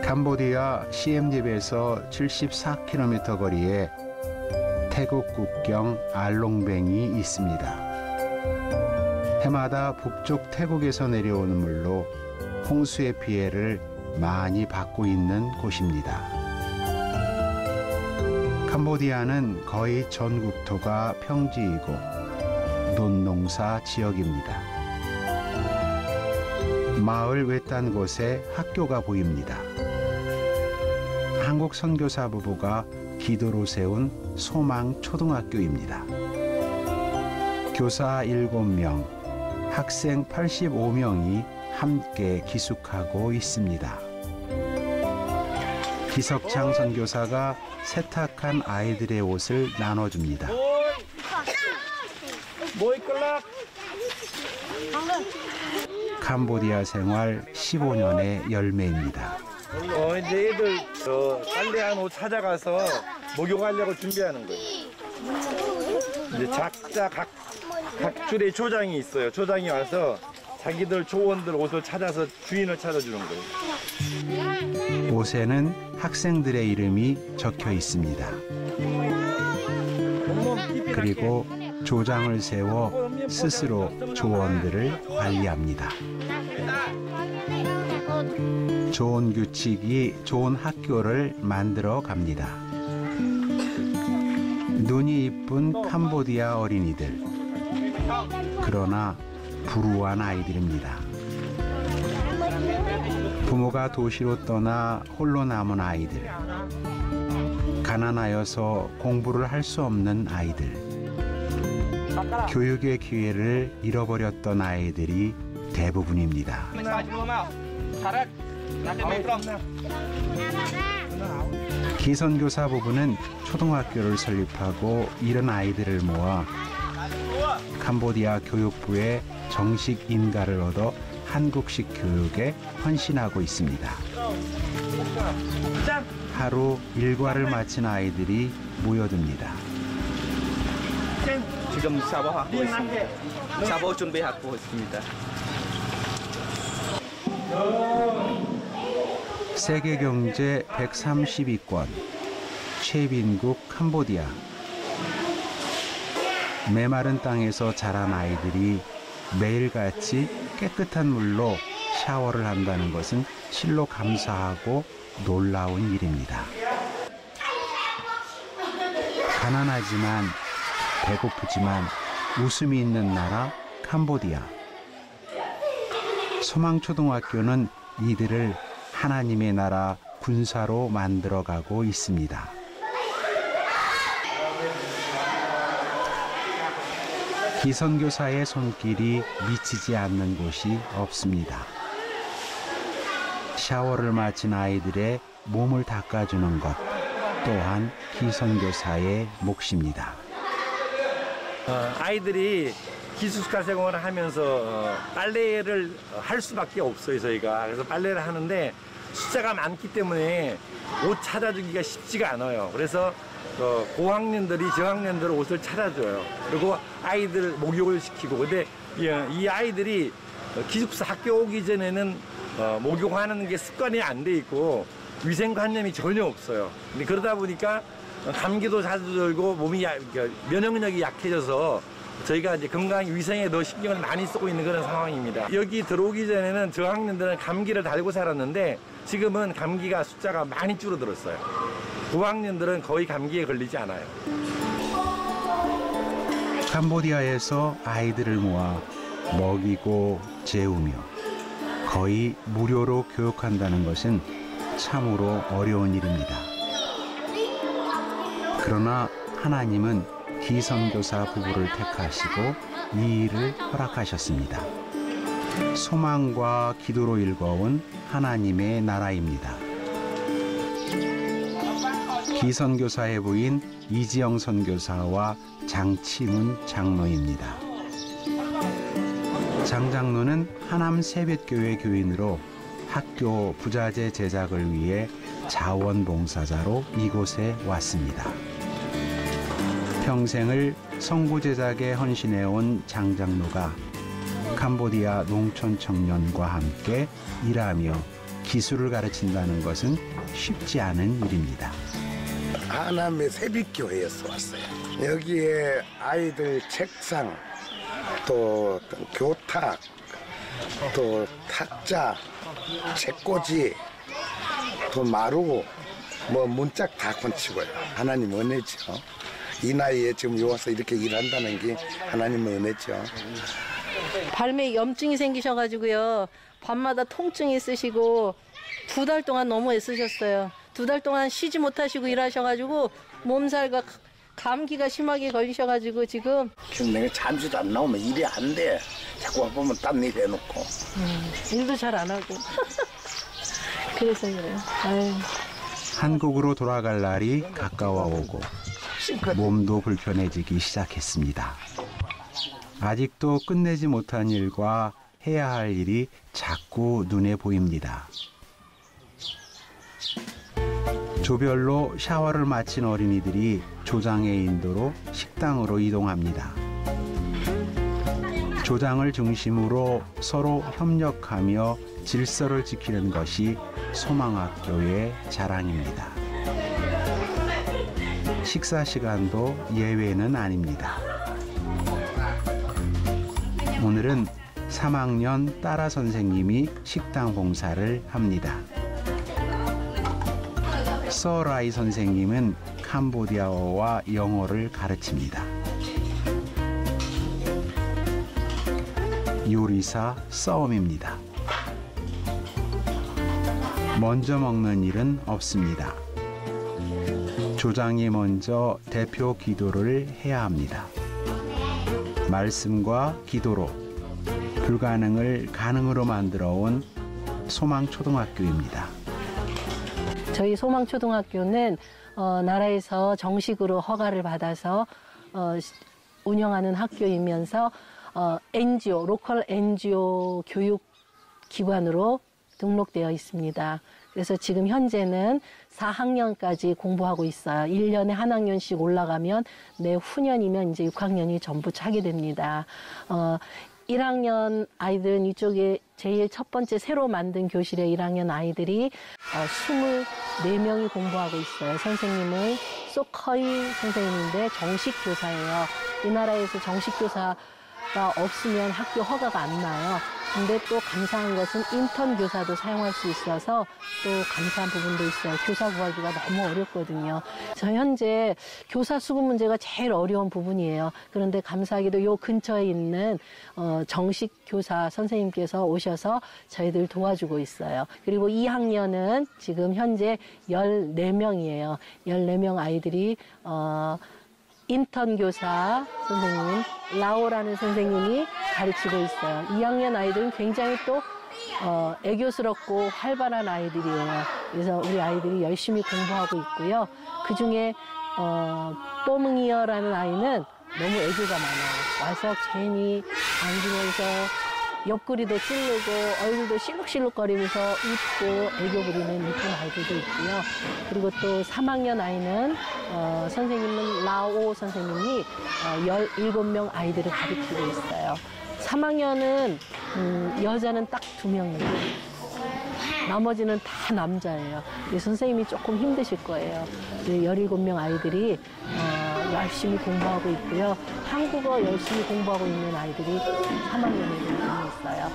캄보디아 시엠립에서 74km 거리에 태국 국경 알롱뱅이 있습니다. 해마다 북쪽 태국에서 내려오는 물로 홍수의 피해를 많이 받고 있는 곳입니다. 캄보디아는 거의 전 국토가 평지이고 논농사 지역입니다. 마을 외딴 곳에 학교가 보입니다. 한국 선교사 부부가 기도로 세운 소망초등학교입니다. 교사 7명, 학생 85명이 함께 기숙하고 있습니다. 기석창 선교사가 세탁한 아이들의 옷을 나눠줍니다. 캄보디아 생활 15년의 열매입니다. 이제 애들 빨래한 옷 찾아가서 목욕하려고 준비하는 거예요. 이제 각자 각 줄에 조장이 있어요. 조장이 와서 자기들 조원들 옷을 찾아서 주인을 찾아주는 거예요. 옷에는 학생들의 이름이 적혀 있습니다. 그리고 조장을 세워 스스로 조원들을 관리합니다. 좋은 규칙이 좋은 학교를 만들어 갑니다. 눈이 이쁜 캄보디아 어린이들. 그러나 불우한 아이들입니다. 부모가 도시로 떠나 홀로 남은 아이들. 가난하여서 공부를 할 수 없는 아이들. 교육의 기회를 잃어버렸던 아이들이 대부분입니다. 기선교사 부부는 초등학교를 설립하고 이런 아이들을 모아 캄보디아 교육부에 정식 인가를 얻어 한국식 교육에 헌신하고 있습니다. 하루 일과를 마친 아이들이 모여듭니다. 지금 샤워하고 있습니다. 샤워 준비하고 있습니다. 세계 경제 130위권 최빈국 캄보디아. 메마른 땅에서 자란 아이들이 매일같이 깨끗한 물로 샤워를 한다는 것은 실로 감사하고 놀라운 일입니다. 가난하지만 배고프지만 웃음이 있는 나라 캄보디아. 소망초등학교는 이들을 하나님의 나라 군사로 만들어가고 있습니다. 기선교사의 손길이 미치지 않는 곳이 없습니다. 샤워를 마친 아이들의 몸을 닦아주는 것 또한 기선교사의 몫입니다. 아이들이 기숙사 생활을 하면서 빨래를 할 수밖에 없어요, 저희가. 그래서 빨래를 하는데 숫자가 많기 때문에 옷 찾아주기가 쉽지가 않아요. 그래서 고학년들이 저학년들 옷을 찾아줘요. 그리고 아이들 목욕을 시키고. 근데 이 아이들이 기숙사 학교 오기 전에는 목욕하는 게 습관이 안 돼 있고 위생관념이 전혀 없어요. 근데 그러다 보니까 감기도 자주 들고 몸이 면역력이 약해져서 저희가 이제 건강 위생에 더 신경을 많이 쓰고 있는 그런 상황입니다. 여기 들어오기 전에는 저학년들은 감기를 달고 살았는데 지금은 감기가 숫자가 많이 줄어들었어요. 고학년들은 거의 감기에 걸리지 않아요. 캄보디아에서 아이들을 모아 먹이고 재우며 거의 무료로 교육한다는 것은 참으로 어려운 일입니다. 그러나 하나님은 기선교사 부부를 택하시고 이 일을 허락하셨습니다. 소망과 기도로 일궈온 하나님의 나라입니다. 기선교사의 부인 이지영 선교사와 장치문 장로입니다. 장 장로는 하남 세뱃교회 교인으로 학교 부자재 제작을 위해 자원봉사자로 이곳에 왔습니다. 평생을 성구 제작에 헌신해온 장 장로가 캄보디아 농촌 청년과 함께 일하며 기술을 가르친다는 것은 쉽지 않은 일입니다. 하남의 새빛교회에서 왔어요. 여기에 아이들 책상, 또 교탁, 또 탁자, 책꽂이, 또 마루, 뭐 문짝 다 건치고요. 하나님 은혜죠. 이 나이에 지금 와서 이렇게 일한다는 게 하나님 은혜죠. 발매에 염증이 생기셔가지고요. 밤마다 통증이 있으시고 2달 동안 너무 애쓰셨어요. 2달 동안 쉬지 못하시고 일하셔가지고 몸살과 감기가 심하게 걸리셔가지고 지금 내가 잠시도 안 나오면 일이 안 돼. 자꾸 보면 딴 일 해놓고. 일도 잘 안 하고. 그래서 그래요. 아유. 한국으로 돌아갈 날이 가까워오고 몸도 불편해지기 시작했습니다. 아직도 끝내지 못한 일과 해야 할 일이 자꾸 눈에 보입니다. 조별로 샤워를 마친 어린이들이 조장의 인도로 식당으로 이동합니다. 조장을 중심으로 서로 협력하며 질서를 지키는 것이 소망학교의 자랑입니다. 식사 시간도 예외는 아닙니다. 오늘은 3학년 따라 선생님이 식당 봉사를 합니다. 서라이 선생님은 캄보디아어와 영어를 가르칩니다. 요리사 써움입니다. 먼저 먹는 일은 없습니다. 조장이 먼저 대표 기도를 해야 합니다. 말씀과 기도로 불가능을 가능으로 만들어 온 소망초등학교입니다. 저희 소망초등학교는 나라에서 정식으로 허가를 받아서 운영하는 학교이면서 NGO, 로컬 NGO 교육기관으로 등록되어 있습니다. 그래서 지금 현재는 4학년까지 공부하고 있어요. 1년에 한 학년씩 올라가면 내후년이면 이제 6학년이 전부 차게 됩니다. 1학년 아이들은 이쪽에 제일 첫 번째 새로 만든 교실에 1학년 아이들이 24명이 공부하고 있어요. 선생님은 소커이 선생님인데 정식 교사예요. 이 나라에서 정식 교사가 없으면 학교 허가가 안 나요. 근데 또 감사한 것은 인턴 교사도 사용할 수 있어서 또 감사한 부분도 있어요. 교사 구하기가 너무 어렵거든요. 저 현재 교사 수급 문제가 제일 어려운 부분이에요. 그런데 감사하게도 요 근처에 있는 정식 교사 선생님께서 오셔서 저희들 도와주고 있어요. 그리고 2학년은 지금 현재 14명이에요. 14명 아이들이 인턴 교사 선생님, 라오라는 선생님이 가르치고 있어요. 2학년 아이들은 굉장히 또 애교스럽고 활발한 아이들이에요. 그래서 우리 아이들이 열심히 공부하고 있고요. 그중에 뽀뭉이어라는 아이는 너무 애교가 많아요. 와서 괜히 안기면서 옆구리도 찌르고 얼굴도 실룩실룩거리면서 웃고 애교 부리는 이쁜 아이들도 있고요. 그리고 또 3학년 아이는 선생님은 라오 선생님이 17명 아이들을 가르치고 있어요. 3학년은 여자는 딱 2명이에요. 나머지는 다 남자예요. 선생님이 조금 힘드실 거예요. 17명 아이들이 열심히 공부하고 있고요. 한국어 열심히 공부하고 있는 아이들이 3학년에 있어요.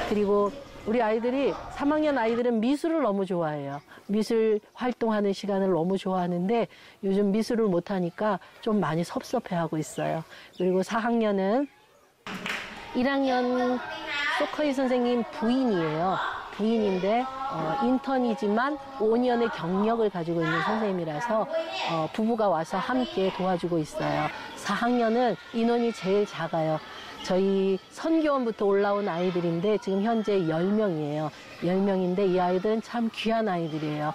그리고 우리 아이들이 3학년 아이들은 미술을 너무 좋아해요. 미술 활동하는 시간을 너무 좋아하는데 요즘 미술을 못하니까 좀 많이 섭섭해하고 있어요. 그리고 4학년은 1학년 소커이 선생님 부인이에요. 부인인데 인턴이지만 5년의 경력을 가지고 있는 선생님이라서 부부가 와서 함께 도와주고 있어요. 4학년은 인원이 제일 작아요. 저희 선교원부터 올라온 아이들인데 지금 현재 10명이에요. 10명인데 이 아이들은 참 귀한 아이들이에요.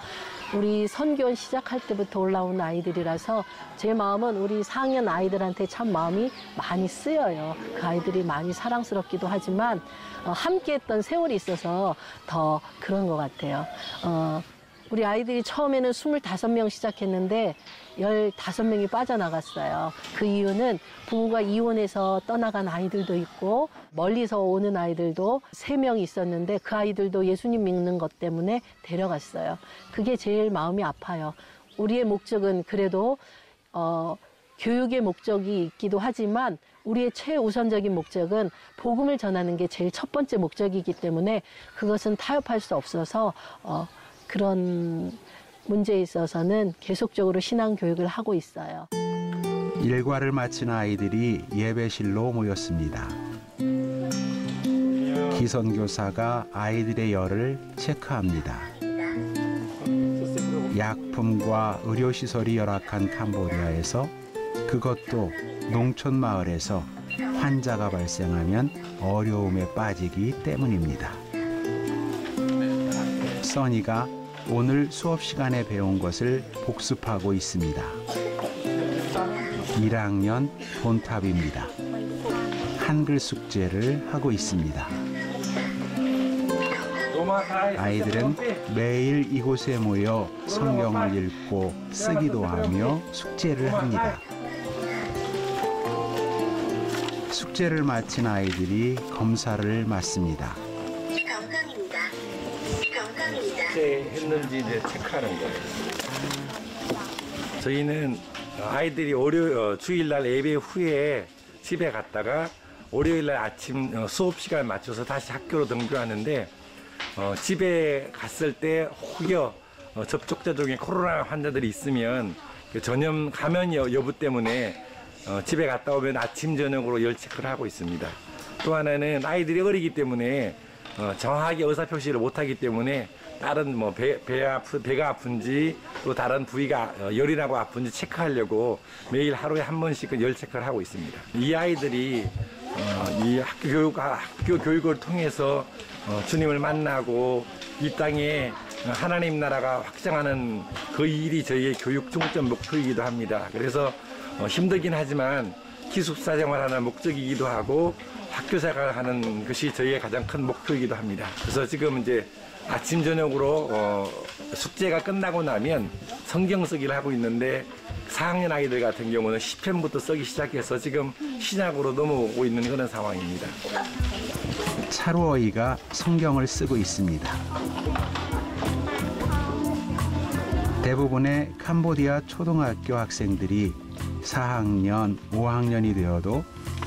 우리 선교원 시작할 때부터 올라온 아이들이라서 제 마음은 우리 4학년 아이들한테 참 마음이 많이 쓰여요. 그 아이들이 많이 사랑스럽기도 하지만 함께 했던 세월이 있어서 더 그런 것 같아요. 우리 아이들이 처음에는 25명 시작했는데 15명이 빠져나갔어요. 그 이유는 부부가 이혼해서 떠나간 아이들도 있고 멀리서 오는 아이들도 3명 있었는데 그 아이들도 예수님 믿는 것 때문에 데려갔어요. 그게 제일 마음이 아파요. 우리의 목적은 그래도 교육의 목적이 있기도 하지만 우리의 최우선적인 목적은 복음을 전하는 게 제일 첫 번째 목적이기 때문에 그것은 타협할 수 없어서 그런 문제에 있어서는 계속적으로 신앙 교육을 하고 있어요. 일과를 마친 아이들이 예배실로 모였습니다. 기선교사가 아이들의 열을 체크합니다. 약품과 의료시설이 열악한 캄보디아에서, 그것도 농촌 마을에서 환자가 발생하면 어려움에 빠지기 때문입니다. 써니가 오늘 수업 시간에 배운 것을 복습하고 있습니다. 1학년 본탑입니다. 한글 숙제를 하고 있습니다. 아이들은 매일 이곳에 모여 성경을 읽고 쓰기도 하며 숙제를 합니다. 숙제를 마친 아이들이 검사를 맡습니다. 숙제 했는지 이제 체크하는 거예요. 저희는 아이들이 주일날 예배 후에 집에 갔다가 월요일날 아침 수업 시간 맞춰서 다시 학교로 등교하는데 집에 갔을 때 혹여 접촉자 중에 코로나 환자들이 있으면 전염 감염 여부 때문에 집에 갔다 오면 아침 저녁으로 열 체크를 하고 있습니다. 또 하나는 아이들이 어리기 때문에 정확하게 의사표시를 못하기 때문에 다른 뭐 배가 아픈지 또 다른 부위가 열이 나고 아픈지 체크하려고 매일 하루에 한 번씩 열 체크를 하고 있습니다. 이 아이들이 이 학교 교육을 통해서 주님을 만나고 이 땅에 하나님 나라가 확장하는 그 일이 저희의 교육 중점 목표이기도 합니다. 그래서 힘들긴 하지만 기숙사 생활하는 목적이기도 하고 학교 생활하는 것이 저희의 가장 큰 목표이기도 합니다. 그래서 지금 이제 아침 저녁으로 숙제가 끝나고 나면 성경 쓰기를 하고 있는데 4학년 아이들 같은 경우는 시편부터 쓰기 시작해서 지금 신약으로 넘어오고 있는 그런 상황입니다. 차루어이가 성경을 쓰고 있습니다. 대부분의 캄보디아 초등학교 학생들이 4학년, 5학년이 되어도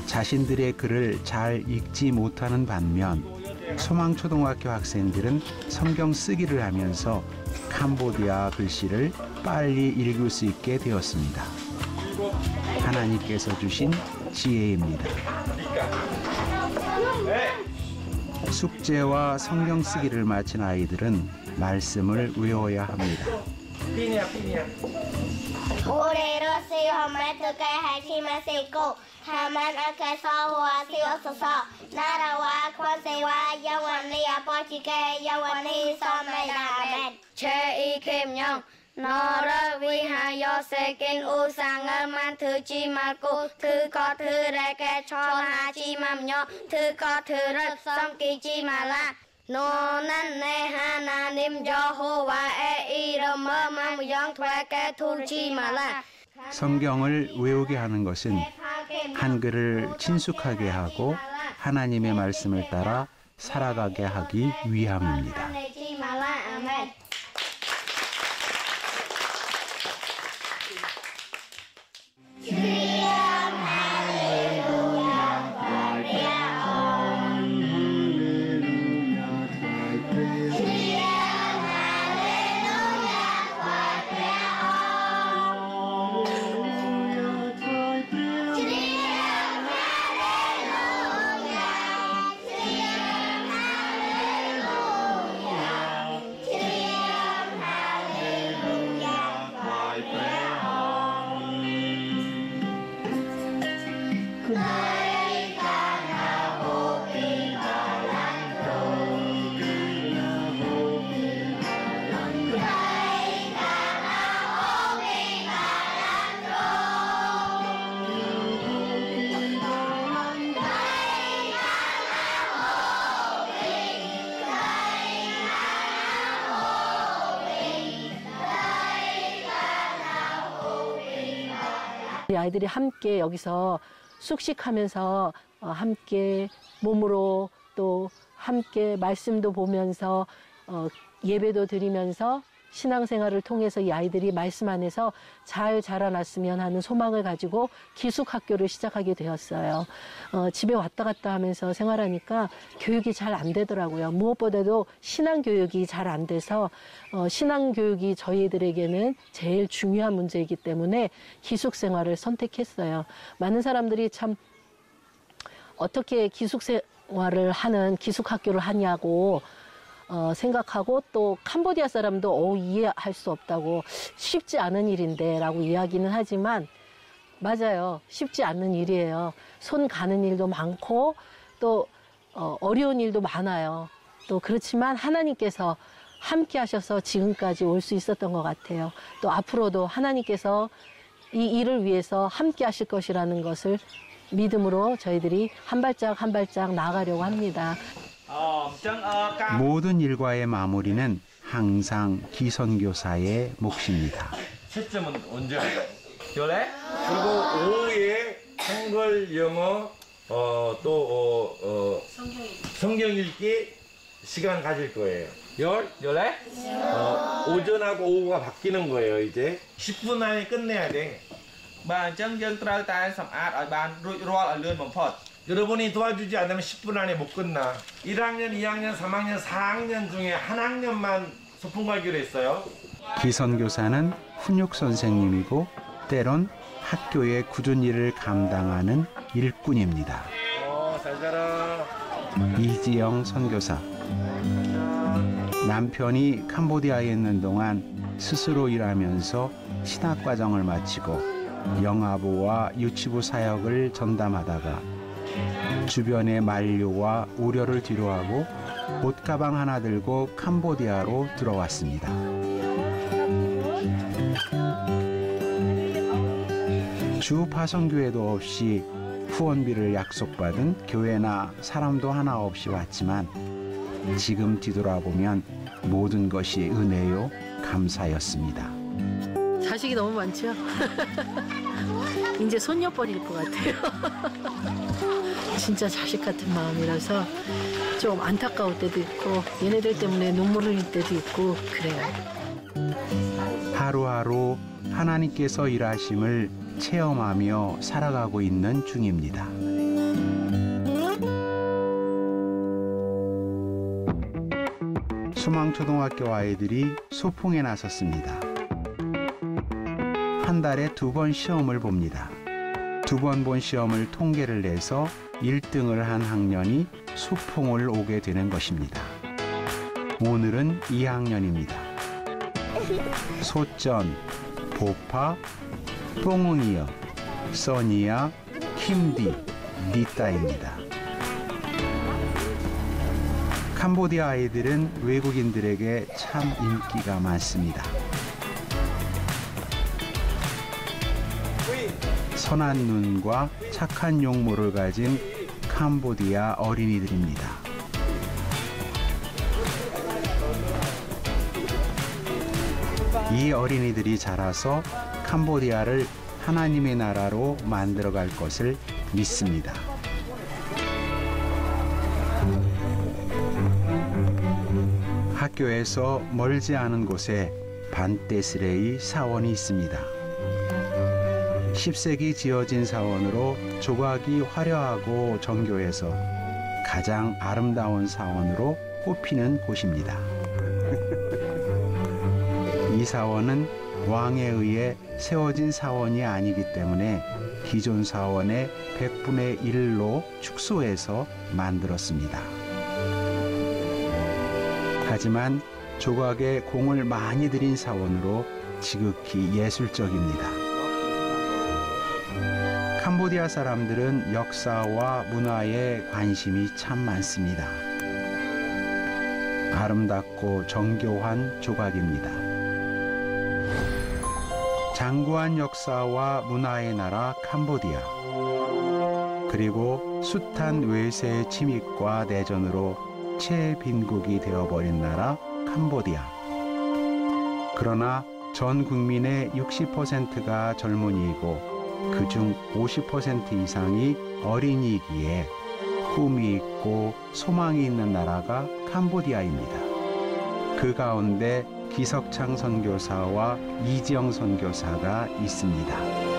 자신들의 글을 잘 읽지 못하는 반면 소망초등학교 학생들은 성경 쓰기를 하면서 캄보디아 글씨를 빨리 읽을 수 있게 되었습니다. 하나님께서 주신 지혜입니다. 숙제와 성경 쓰기를 마친 아이들은 말씀을 외워야 합니다. 너를 위하여 새긴 우상을 만들지 말고 그 것들에게 절하지 말며 그 것들을 섬기지 말라. 너는 내 하나님 여호와의 이름을 영되게 두지 말라. 성경을 외우게 하는 것은 한글을 친숙하게 하고 하나님의 말씀을 따라 살아가게 하기 위함입니다. 이 아이들이 함께 여기서 숙식하면서 함께 몸으로 또 함께 말씀도 보면서 예배도 드리면서 신앙생활을 통해서 이 아이들이 말씀 안에서 잘 자라났으면 하는 소망을 가지고 기숙학교를 시작하게 되었어요. 집에 왔다 갔다 하면서 생활하니까 교육이 잘 안 되더라고요. 무엇보다도 신앙교육이 잘 안 돼서 신앙교육이 저희들에게는 제일 중요한 문제이기 때문에 기숙생활을 선택했어요. 많은 사람들이 참 어떻게 기숙생활을 하는 기숙학교를 하냐고 생각하고 또 캄보디아 사람도 이해할 수 없다고 쉽지 않은 일인데 라고 이야기는 하지만 맞아요. 쉽지 않은 일이에요. 손 가는 일도 많고 또 어려운 일도 많아요. 또 그렇지만 하나님께서 함께 하셔서 지금까지 올 수 있었던 것 같아요. 또 앞으로도 하나님께서 이 일을 위해서 함께 하실 것이라는 것을 믿음으로 저희들이 한 발짝 한 발짝 나아가려고 합니다. 모든 일과의 마무리는 항상 기선교사의 몫입니다. 채점은 언제 할까요? 그리고 오후에 한글, 영어, 성경 읽기 시간 가질 거예요. 오전하고 오후가 바뀌는 거예요. 이제 10분 안에 끝내야 돼. 여러분이 도와주지 않으면 10분 안에 못 끝나. 1학년, 2학년, 3학년, 4학년 중에 한 학년만 소풍 가기로 했어요. 기선교사는 훈육 선생님이고 때론 학교의 굳은 일을 감당하는 일꾼입니다. 잘 자라. 이지영 선교사. 남편이 캄보디아에 있는 동안 스스로 일하면서 신학과정을 마치고 영아부와 유치부 사역을 전담하다가 주변의 만류와 우려를 뒤로하고 옷가방 하나 들고 캄보디아로 들어왔습니다. 주 파송교회도 없이 후원비를 약속받은 교회나 사람도 하나 없이 왔지만 지금 뒤돌아보면 모든 것이 은혜요 감사였습니다. 자식이 너무 많죠? 이제 손녀뻘일 것 같아요. 진짜 자식 같은 마음이라서 좀 안타까울 때도 있고 얘네들 때문에 눈물 흘릴 때도 있고 그래요. 하루하루 하나님께서 일하심을 체험하며 살아가고 있는 중입니다. 수망초등학교 아이들이 소풍에 나섰습니다. 한 달에 2번 시험을 봅니다. 2번 본 시험을 통계를 내서 1등을 한 학년이 소풍을 오게 되는 것입니다. 오늘은 2학년입니다. 소전, 보파, 뽕응이여, 써니야, 킴디, 니따입니다. 캄보디아 아이들은 외국인들에게 참 인기가 많습니다. 선한 눈과 착한 용모를 가진 캄보디아 어린이들입니다. 이 어린이들이 자라서 캄보디아를 하나님의 나라로 만들어갈 것을 믿습니다. 학교에서 멀지 않은 곳에 반떼스레이 사원이 있습니다. 10세기 지어진 사원으로 조각이 화려하고 정교해서 가장 아름다운 사원으로 꼽히는 곳입니다. 이 사원은 왕에 의해 세워진 사원이 아니기 때문에 기존 사원의 100분의 1로 축소해서 만들었습니다. 하지만 조각에 공을 많이 들인 사원으로 지극히 예술적입니다. 캄보디아 사람들은 역사와 문화에 관심이 참 많습니다. 아름답고 정교한 조각입니다. 장구한 역사와 문화의 나라 캄보디아, 그리고 숱한 외세의 침입과 내전으로 채빈국이 되어버린 나라 캄보디아. 그러나 전 국민의 60%가 젊은이이고 그중 50% 이상이 어린이기에 꿈이 있고 소망이 있는 나라가 캄보디아입니다. 그 가운데 기석창 선교사와 이지영 선교사가 있습니다.